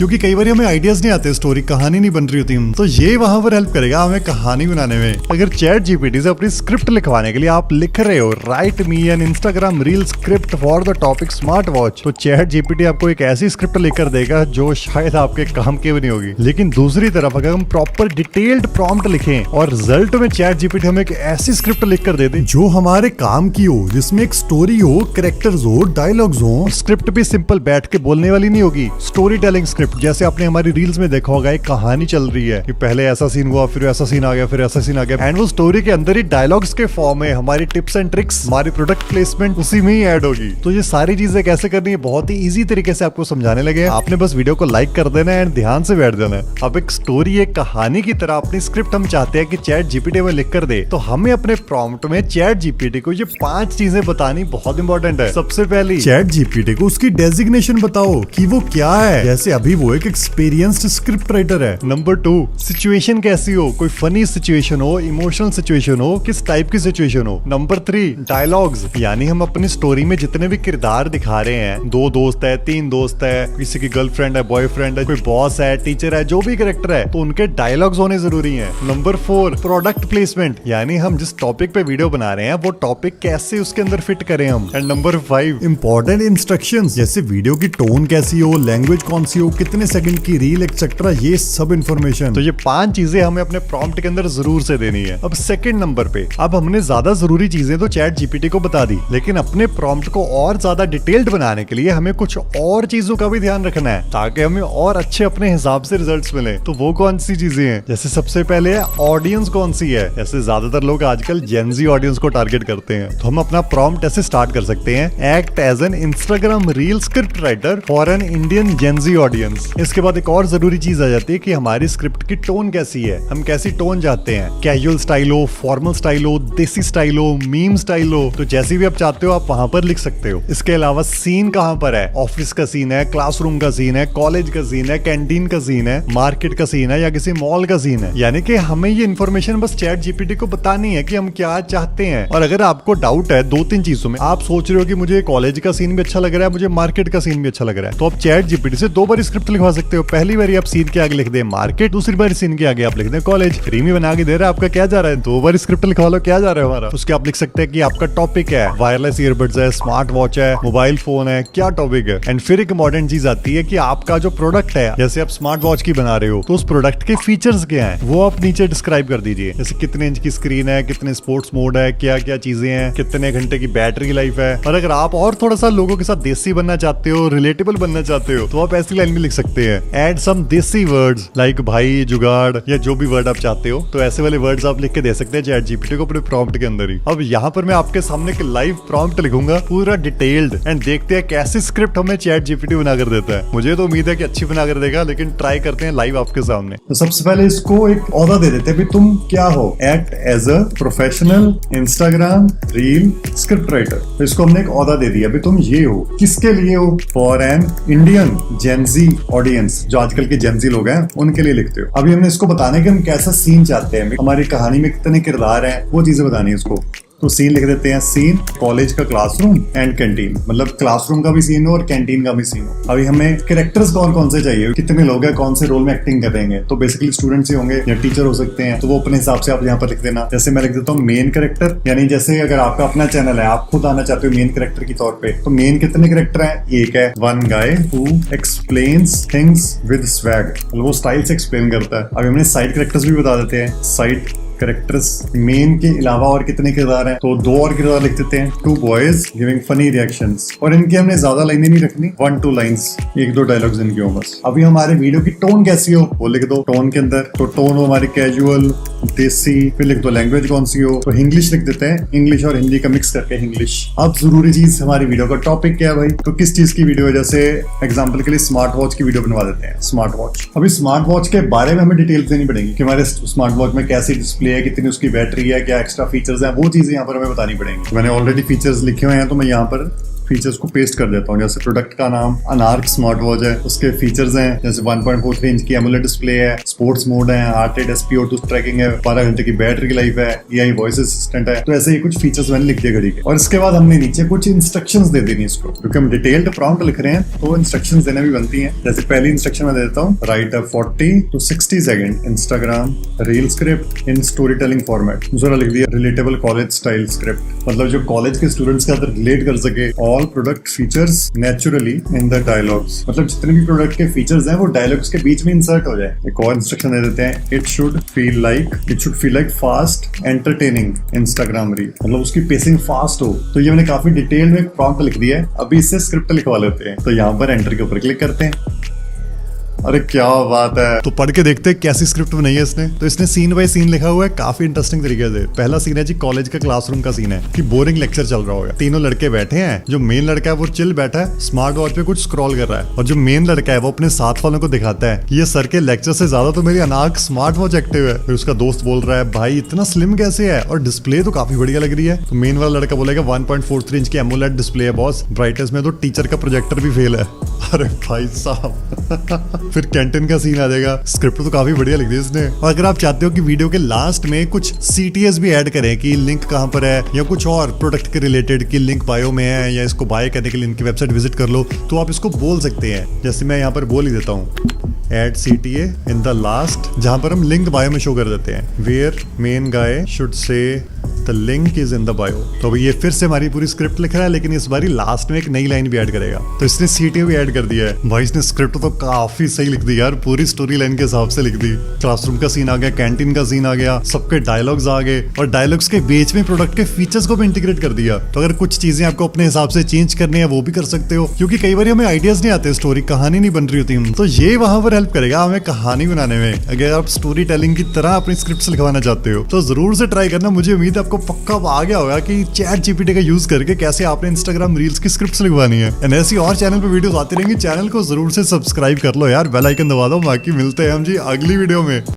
क्योंकि कई बार हमें आइडियाज नहीं आते, स्टोरी कहानी नहीं बन रही होती, तो ये वहां पर हेल्प करेगा हमें कहानी बनाने में। अगर चैट जीपीटी से अपनी स्क्रिप्ट लिखवाने के लिए आप लिख रहे हो right me N Instagram reel script for the topic smart watch, तो चैट जीपीटी आपको एक ऐसी स्क्रिप्ट लिखकर देगा जो शायद आपके काम की भी नहीं होगी। लेकिन दूसरी तरफ अगर हम प्रॉपर डिटेल्ड प्रॉम्प्ट लिखें और रिजल्ट में चैट जीपीटी हमें एक ऐसी स्क्रिप्ट लिख कर दे दे जो हमारे काम की हो, जिसमें एक स्टोरी हो, कैरेक्टर्स हो, डायलॉग्स हो, स्क्रिप्ट भी सिंपल बैठ के बोलने वाली नहीं होगी, स्टोरी टेलिंग स्क्रिप्ट। जैसे आपने हमारी रील्स में देखा होगा एक कहानी चल रही है कि पहले ऐसा सीन हुआ, फिर ऐसा सीन आ गया, फिर ऐसा सीन आ गया, एंड वो स्टोरी के अंदर ही डायलॉग्स के फॉर्म में हमारी टिप्स एंड ट्रिक्स, हमारी प्रोडक्ट प्लेसमेंट उसी में ही ऐड होगी। तो ये सारी चीजें कैसे करनी है बहुत ही इजी तरीके से आपको समझाने लगे। आपने बस वीडियो को लाइक कर देना है एंड ध्यान से बैठ जाना है। अब एक स्टोरी, एक कहानी की तरह अपनी स्क्रिप्ट हम चाहते हैं कि चैट जीपीटी में लिख कर दे, तो हमें अपने प्रॉम्प्ट में चैट जीपीटी को ये 5 चीजें बतानी बहुत इंपॉर्टेंट है। सबसे पहली, चैट जीपीटी को उसकी डेजिग्नेशन बताओ कि वो क्या है। जैसे अभी वो एक एक्सपीरियंस्ड स्क्रिप्ट राइटर है। नंबर 2, सिचुएशन कैसी हो, कोई फनी सिचुएशन हो, इमोशनल सिचुएशन हो, किस टाइप की सिचुएशन हो। नंबर 3, डायलॉग्स, यानी हम अपनी स्टोरी में जितने भी किरदार दिखा रहे हैं, 2 दोस्त है, 3 दोस्त है, किसी की गर्लफ्रेंड है, बॉयफ्रेंड है, कोई बॉस है, टीचर है, जो भी कैरेक्टर है, तो उनके डायलॉग्स होने जरूरी हैं। नंबर 4, प्रोडक्ट प्लेसमेंट, यानी हम जिस टॉपिक पे वीडियो बना रहे हैं वो टॉपिक कैसे उसके अंदर फिट करें हम। एंड नंबर 5, इंपॉर्टेंट इंस्ट्रक्शंस, जैसे वीडियो की टोन कैसी हो, लैंग्वेज कौन सी हो, कितने सेकंड की रील एक्सेट्रा, ये सब इंफॉर्मेशन। तो ये 5 चीजें हमें अपने प्रॉम्प्ट के अंदर जरूर से देनी है। अब सेकंड नंबर पे, अब हमने ज्यादा जरूरी चीजें तो चैट जीपीटी को बता दी, लेकिन अपने प्रॉम्प्ट को और ज्यादा डिटेल्ड बनाने के लिए हमें कुछ और चीजों का भी ध्यान रखना है ताकि हमें और अच्छे अपने हिसाब से रिजल्ट्स मिले। तो वो कौन सी चीजें हैं? जैसे सबसे पहले है ऑडियंस कौन सी है। जैसे ज्यादातर लोग आजकल जेनजी ऑडियंस को टारगेट करते हैं, तो हम अपना प्रॉम्प्ट ऐसे स्टार्ट कर सकते हैं, act as an Instagram reel script writer for an Indian Gen Z audience. इसके बाद एक और जरूरी चीज आ जाती है कि हमारी स्क्रिप्ट की टोन कैसी है, हम कैसी टोन चाहते हैं, कैजुअल स्टाइल हो, फॉर्मल स्टाइल हो, देसी स्टाइल हो, मीम स्टाइल हो, तो जैसी भी आप चाहते हो आप वहां पर लिख सकते हो। इसके अलावा सीन कहां पर है, ऑफिस का सीन है, क्लासरूम का सीन है, कॉलेज का सीन है, कैंटीन का सीन है, मार्केट का सीन है या किसी मॉल का सीन है। यानी कि हमें ये इन्फॉर्मेशन बस चैट जीपीटी को बतानी है कि हम क्या चाहते हैं। और अगर आपको डाउट है 2-3 चीजों में, आप सोच रहे हो कि मुझे कॉलेज का सीन भी अच्छा लग रहा है, मुझे मार्केट का सीन भी अच्छा लग रहा है, तो आप चैट जीपीटी से 2 बार स्क्रिप्ट लिखवा सकते हो। पहली बार आप सीन के आगे लिख दे मार्केट, दूसरी बार सीन के आगे आप लिख दे कॉलेज। फ्री में बना के दे रहा है, आपका क्या जा रहा है, 2 बार स्क्रिप्ट लिखवा लो, क्या जा रहा है हमारा। उसके आप लिख सकते हैं कि आपका टॉपिक है, वायरलेस ईयरबड्स है, स्मार्ट वॉच है, मोबाइल फोन है, क्या टॉपिक है। एंड फिर एक इंपॉर्टेंट चीज आती है कि आपका जो प्रोडक्ट है, जैसे आप स्मार्ट वॉच की बना रहे हो तो उस प्रोडक्ट के फीचर्स क्या हैं वो आप नीचे डिस्क्राइब कर दीजिए। जैसे कितने इंच की स्क्रीन है, कितने स्पोर्ट्स मोड है, क्या क्या चीजें हैं, कितने घंटे की बैटरी लाइफ है। और अगर आप और थोड़ा सा लोगों के साथ देसी बनना चाहते हो, रिलेटेबल बनना चाहते हो, तो आप ऐसी लाइन में लिख सकते हैं, एड सम देसी वर्ड्स लाइक भाई, जुगाड़ या जो भी वर्ड आप चाहते हो। तो ऐसे वाले वर्ड्स आप लिख के दे सकते हैं चैट जीपीटी को अपने प्रॉम्प्ट के अंदर ही। अब यहाँ पर मैं आपके सामने एक लाइव प्रॉम्प्ट लिखूंगा पूरा डिटेल्ड, एंड देखते हैं कैसी स्क्रिप्ट हमें चैट जीपीटी बनाकर देता है। मुझे तो उम्मीद है कि अच्छी बनाकर देगा, लेकिन ट्राई करते हैं लाइव आपके सामने। तो सबसे पहले इसको एक ओहदा दे देते हैं, भी तुम क्या हो, act as a professional Instagram reel script writer. तो इसको हमने एक ओहदा दे दिया, भी तुम ये हो, किसके लिए हो, for an Indian Gen Z audience, जो आजकल के जेनजी लोग हैं उनके लिए लिखते हो। अभी हमने इसको बताना है कि हम कैसा सीन चाहते हैं, हमारी कहानी में कितने किरदार हैं, वो चीजें बतानी है इसको। तो सीन लिख देते हैं, सीन कॉलेज का क्लासरूम एंड कैंटीन, मतलब क्लासरूम का भी सीन हो और कैंटीन का भी सीन हो। अभी हमें कैरेक्टर्स कौन कौन से चाहिए, कितने लोग हैं, कौन से रोल में एक्टिंग करेंगे, तो बेसिकली स्टूडेंट्स ही होंगे या टीचर हो सकते हैं, तो वो अपने हिसाब से आप यहाँ पर लिख देना। जैसे मैं लिख देता हूँ मेन कैरेक्टर, यानी जैसे अगर आपका अपना चैनल है, आप खुद आना चाहते हो मेन कैरेक्टर के तौर पे, तो मेन कितने कैरेक्टर हैं, एक है, one guy who explains things with swag, वो स्टाइल से एक्सप्लेन करता है। अभी हमने साइड कैरेक्टर्स भी बता देते हैं, साइड कैरेक्टर्स मेन के अलावा और कितने किरदार हैं, तो 2 और किरदार लिख देते हैं, 2 बॉयज गिविंग फनी रिएक्शंस। और इनकी हमने ज्यादा लाइनें नहीं रखनी, 1-2 लाइंस, 1-2 डायलॉग्स इनकी हो बस। अभी हमारे वीडियो की टोन कैसी हो वो लिख दो टोन के अंदर, तो टोन हो हमारी कैजुअल, देसी, फिर लिख दो लैंग्वेज कौन सी हो, तो इंग्लिश लिख देते हैं, इंग्लिश और हिंदी का मिक्स करके इंग्लिश। अब जरूरी चीज हमारी वीडियो का टॉपिक क्या है भाई, तो किस चीज की वीडियो है, जैसे एग्जाम्पल के लिए स्मार्ट वॉच की वीडियो बनवा देते हैं, स्मार्ट वॉच। अभी स्मार्ट वॉच के बारे में हमें डिटेल्स देनी पड़ेगी कि हमारे स्मार्ट वॉच में कैसी डिस्प्ले है, कितनी उसकी बैटरी है, क्या एक्स्ट्रा फीचर्स हैं, वो चीजें यहाँ पर हमें बतानी पड़ेंगी। मैंने ऑलरेडी फीचर्स लिखे हुए हैं, तो मैं यहाँ पर फीचर्स को पेस्ट कर देता हूँ। जैसे प्रोडक्ट का नाम अनार्क स्मार्ट वॉच है, उसके फीचर्स हैं जैसे 1.43 इंच की एमोलेड डिस्प्ले है, स्पोर्ट्स मोड है, हार्ट रेट SpO2 ट्रैकिंग है, 12 घंटे की बैटरी की लाइफ है, AI वॉइस असिस्टेंट है। तो ऐसे ही कुछ फीचर्स मैंने लिख दिए घड़ी के। और इसके बाद हमने नीचे कुछ इंस्ट्रक्शंस दे देनी इसको, क्योंकि हम डिटेल्ड प्रॉम्प्ट लिख रहे हैं तो इंस्ट्रक्शंस देना भी बनती हैं। जैसे पहली इंस्ट्रक्शन में दे देता हूँ, right a 40 to 60 second Instagram reel script in story telling format. दूसरा लिख दिया रिलेटेबल कॉलेज स्टाइल स्क्रिप्ट, मतलब जो कॉलेज के स्टूडेंट्स के साथ रिलेट कर सके। All product features naturally in the dialogues, मतलब जितने भी प्रोडक्ट के फीचर्स हैं वो डायलॉग्स के बीच में इंसर्ट हो जाए। एक और इंस्ट्रक्शन दे देते हैं, it should feel like fast entertaining Instagram reel, मतलब उसकी पेसिंग फास्ट हो। तो ये मैंने काफी डिटेल में एक प्रॉम्प्ट लिख दिया है। अभी इससे स्क्रिप्ट लिखवा लेते हैं। तो यहाँ पर एंटर के ऊपर क्लिक करते हैं। अरे क्या बात है, तो पढ़ के देखते हैं कैसी स्क्रिप्ट बनाई है इसने। तो इसने सीन बाय सीन लिखा हुआ है काफी इंटरेस्टिंग तरीके से। पहला सीन है जी कॉलेज का क्लासरूम का सीन है कि बोरिंग लेक्चर चल रहा होगा, तीनों लड़के बैठे हैं। जो मेन लड़का है वो चिल बैठा है, स्मार्ट वॉच पे कुछ स्क्रॉल कर रहा है, और जो मेन लड़का है वो अपने साथ वालों को दिखाता है कि ये सर के लेक्चर से ज्यादा तो मेरी अनार्क स्मार्ट वॉच एक्टिव है। फिर उसका दोस्त बोल रहा है भाई इतना स्लिम कैसे है, और डिस्प्ले तो काफी बढ़िया लग रही है। तो मेन वाला लड़का बोलेगा 1.43 इंच की एमोलेड डिस्प्ले है बॉस, ब्राइटनेस में तो टीचर का प्रोजेक्टर भी फेल है। अरे भाई साहब। फिर कैंटीन का सीन आ जाएगा। स्क्रिप्ट तो काफी बढ़िया लिख दी इसने। और अगर आप चाहते हो कि वीडियो के लास्ट में कुछ CTS भी ऐड करें कि लिंक कहां पर है, या कुछ और प्रोडक्ट के रिलेटेड कि लिंक बायो में है, या इसको बाय करने के लिए इनकी वेबसाइट विजिट कर लो, तो आप इसको बोल सकते हैं। जैसे मैं यहाँ पर बोल ही देता हूँ, add CTA in the last, जहां पर हम लिंक बायो में शो कर देते हैं। Where main guy should say the link is in the bio. तो अभी ये फिर से हमारी पूरी स्क्रिप्ट लिख रहा है, लेकिन इस बारी लास्ट में एक नई लाइन भी ऐड करेगा। तो इसने CTA भी ऐड कर दिया है। भाई इसने स्क्रिप्ट तो काफी सही लिख दी यार, पूरी स्टोरी लाइन के हिसाब से लिख दी। क्लासरूम का सीन आ गया, कैंटीन का सीन आ गया, सबके डायलॉग्स आ गए, और डायलॉग्स के बीच में प्रोडक्ट के फीचर्स को भी इंटीग्रेट कर दिया। तो अगर कुछ चीजें आपको अपने हिसाब से चेंज करनी है वो भी कर सकते हो, क्योंकि कई बार हमें आइडियाज नहीं आते, स्टोरी कहानी नहीं बन रही होती, तो ये वहां पर हेल्प करेगा हमें कहानी बनाने में। अगर आप स्टोरी टेलिंग की तरह अपनी स्क्रिप्ट लिखवाना चाहते हो तो जरूर से ट्राई करना। मुझे उम्मीद है आपको पक्का आ गया होगा कि ChatGPT का यूज करके कैसे आपने इंस्टाग्राम रील्स की स्क्रिप्ट्स लिखवानी है। एंड ऐसी और चैनल पे वीडियोस आती रहेंगी, चैनल को जरूर से सब्सक्राइब कर लो यार, बेल आइकन दबा दो। बाकी मिलते हैं हम जी अगली वीडियो में।